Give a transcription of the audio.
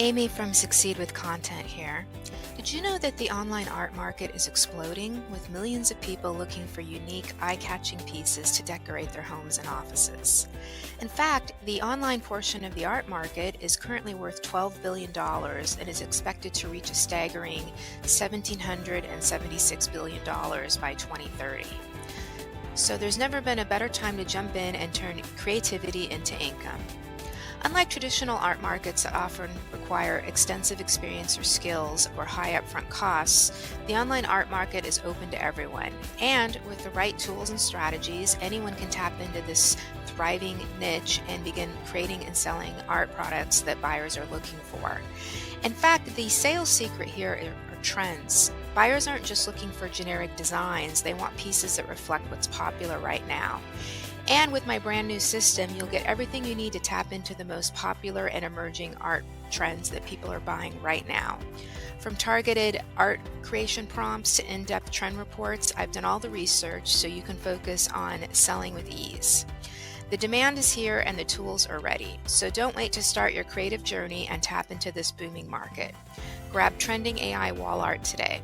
Amy from Succeed with Content here. Did you know that the online art market is exploding, with millions of people looking for unique, eye-catching pieces to decorate their homes and offices? In fact, the online portion of the art market is currently worth $12 billion and is expected to reach a staggering $1,776 billion by 2030. So there's never been a better time to jump in and turn creativity into income. Unlike traditional art markets that often require extensive experience or skills or high upfront costs, the online art market is open to everyone. And with the right tools and strategies, anyone can tap into this thriving niche and begin creating and selling art products that buyers are looking for. In fact, the sales secret here are trends. Buyers aren't just looking for generic designs, they want pieces that reflect what's popular right now. And with my brand new system, you'll get everything you need to tap into the most popular and emerging art trends that people are buying right now. From targeted art creation prompts to in-depth trend reports, I've done all the research so you can focus on selling with ease. The demand is here and the tools are ready, so don't wait to start your creative journey and tap into this booming market. Grab Trending AI Wall Art today.